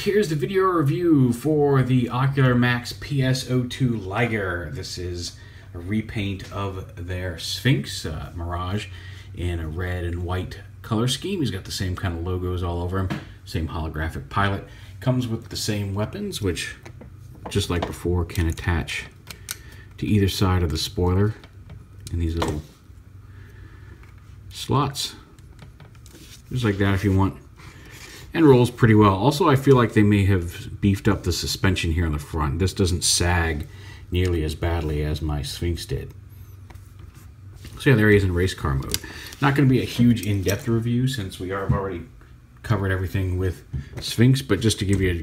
here's the video review for the Ocular Max PS02 LIGER. This is a repaint of their Sphinx, Mirage, in a red and white color scheme. He's got the same kind of logos all over him, same holographic pilot. Comes with the same weapons, which, just like before, can attach to either side of the spoiler in these little slots. Just like that if you want. And rolls pretty well. Also, I feel like they may have beefed up the suspension here on the front. This doesn't sag nearly as badly as my Sphinx did. So yeah, there he is in race car mode. Not going to be a huge in-depth review since we have already covered everything with Sphinx, but just to give you a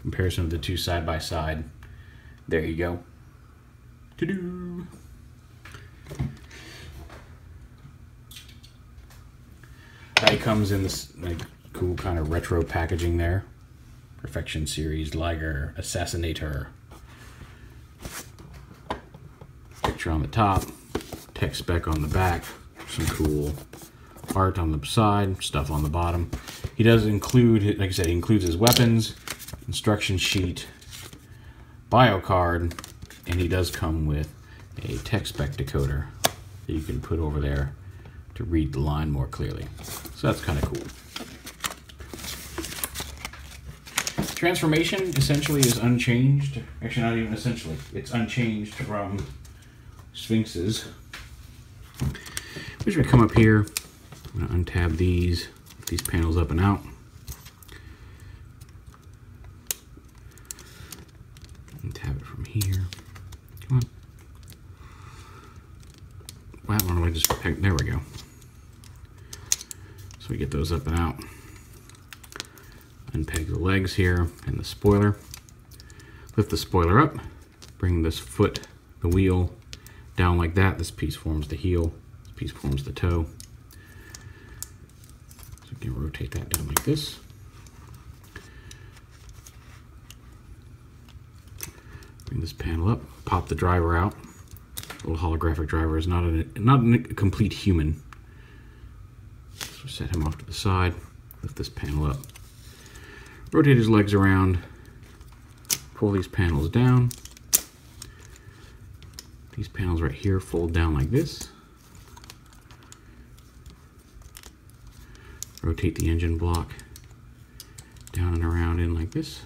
comparison of the two side by side, there you go. Ta-doo! He comes in this cool kind of retro packaging there. Perfection Series, LIGER, Assassinator. Picture on the top, tech spec on the back, some cool art on the side, stuff on the bottom. He does include, like I said, he includes his weapons, instruction sheet, bio card, and he does come with a tech spec decoder that you can put over there to read the line more clearly. So that's kind of cool. Transformation essentially is unchanged. Actually, not even essentially. It's unchanged from Sphinx's. We're going to come up here. I'm going to untab these panels up and out. Untab it from here. Come on. Why don't I just pick? There we go. So we get those up and out. Unpeg the legs here and the spoiler. Lift the spoiler up. Bring this foot, the wheel, down like that. This piece forms the heel. This piece forms the toe. So we can rotate that down like this. Bring this panel up. Pop the driver out. The little holographic driver is not a complete human. So set him off to the side. Lift this panel up. Rotate his legs around, pull these panels down. These panels right here fold down like this. Rotate the engine block down and around in like this.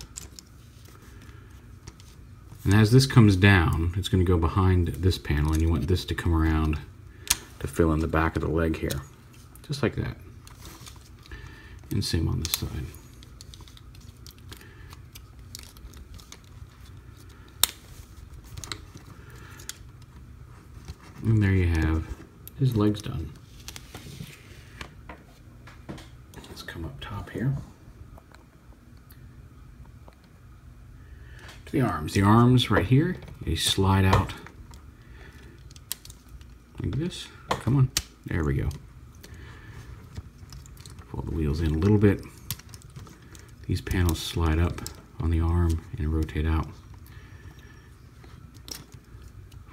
And as this comes down, it's going to go behind this panel, and you want this to come around to fill in the back of the leg here. Just like that. And same on this side. And there you have his legs done. Let's come up top here. To the arms. The arms right here, they slide out like this. Come on. There we go. Pull the wheels in a little bit. These panels slide up on the arm and rotate out.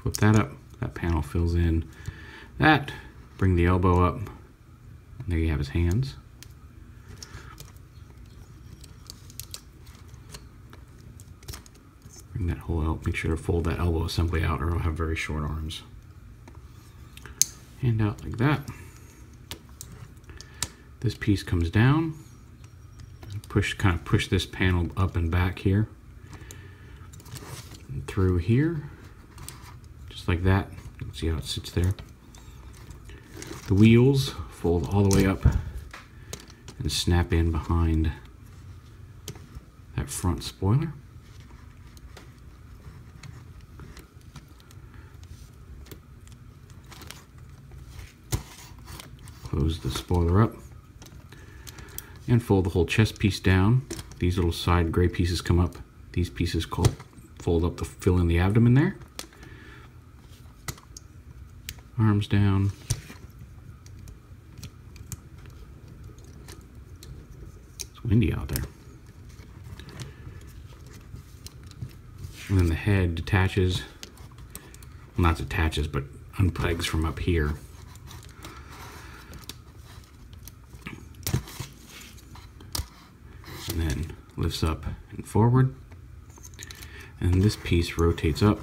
Flip that up. That panel fills in that. Bring the elbow up. And there you have his hands. Bring that whole elbow. Make sure to fold that elbow assembly out, or I'll have very short arms. Hand out like that. This piece comes down. Kind of push this panel up and back here. And through here. Like that. You can see how it sits there. The wheels fold all the way up and snap in behind that front spoiler. Close the spoiler up and fold the whole chest piece down. These little side gray pieces come up. These pieces fold up to fill in the abdomen there. Arms down. It's windy out there. And then the head detaches. Well, not detaches, but unpegs from up here. And then lifts up and forward. And this piece rotates up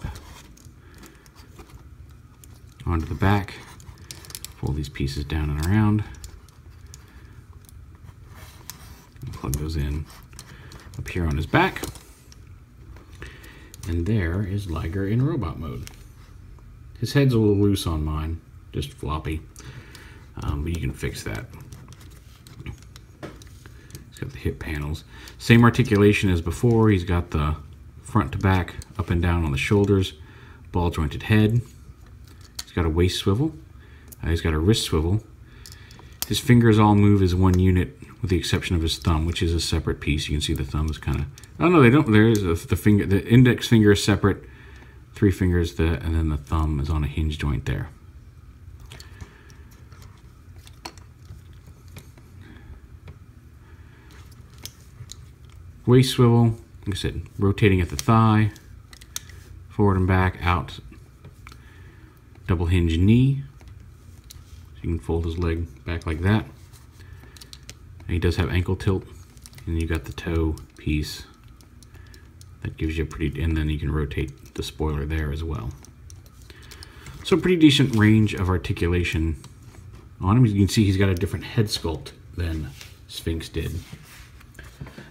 onto the back. Fold these pieces down and around. And plug those in up here on his back. And there is Liger in robot mode. His head's a little loose on mine, just floppy, but you can fix that. He's got the hip panels. Same articulation as before. He's got the front to back, up and down on the shoulders, ball jointed head. He's got a waist swivel. He's got a wrist swivel. His fingers all move as one unit with the exception of his thumb, which is a separate piece. You can see the thumb is kind of, oh no, they don't, there's the finger, the index finger is separate, 3 fingers, and then the thumb is on a hinge joint there. Waist swivel, like I said, rotating at the thigh, forward and back, out, double hinge knee. So you can fold his leg back like that. And he does have ankle tilt, and you got the toe piece that gives you a pretty, and then you can rotate the spoiler there as well. So pretty decent range of articulation on him. You can see he's got a different head sculpt than Sphinx did.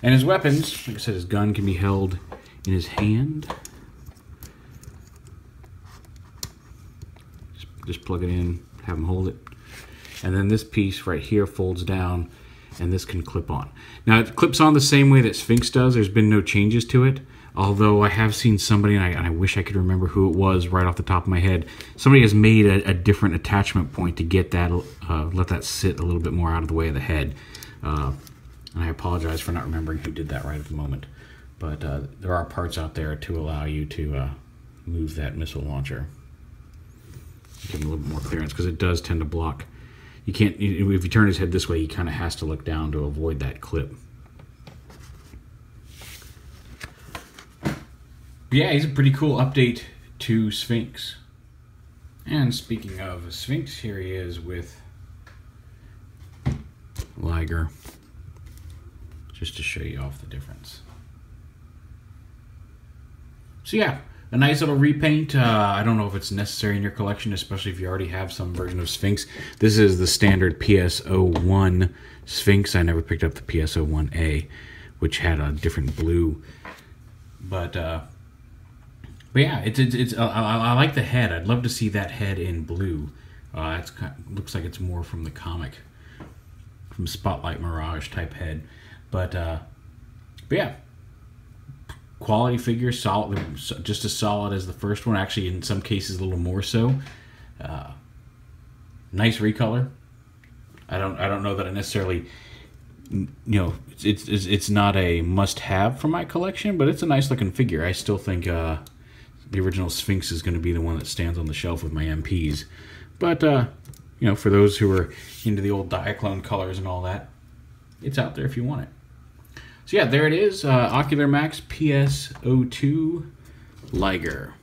And his weapons, like I said, his gun can be held in his hand. Just plug it in, have him hold it. And then this piece right here folds down, and this can clip on. Now it clips on the same way that Sphinx does. There's been no changes to it, although I have seen somebody, and I wish I could remember who it was right off the top of my head. Somebody has made a different attachment point to get that, let that sit a little bit more out of the way of the head. And I apologize for not remembering who did that right at the moment. But there are parts out there to allow you to move that missile launcher. Give him a little bit more clearance, because it does tend to block. You can't, if you turn his head this way, he kind of has to look down to avoid that clip. But yeah, he's a pretty cool update to Sphinx. And speaking of Sphinx, here he is with Liger, just to show you off the difference. So yeah, a nice little repaint. I don't know if it's necessary in your collection, especially if you already have some version of Sphinx. This is the standard PS01 Sphinx. I never picked up the PS01A, which had a different blue. But yeah, I like the head. I'd love to see that head in blue. It looks like it's more from the comic, from Spotlight Mirage type head. But yeah. Quality figure, solid, just as solid as the first one. Actually, in some cases, a little more so. Nice recolor. I don't know that I necessarily, you know, it's not a must-have for my collection, but it's a nice looking figure. I still think the original Sphinx is going to be the one that stands on the shelf with my MPs. But you know, for those who are into the old Diaclone colors and all that, it's out there if you want it. So yeah, there it is, Ocular Max PS02 Liger.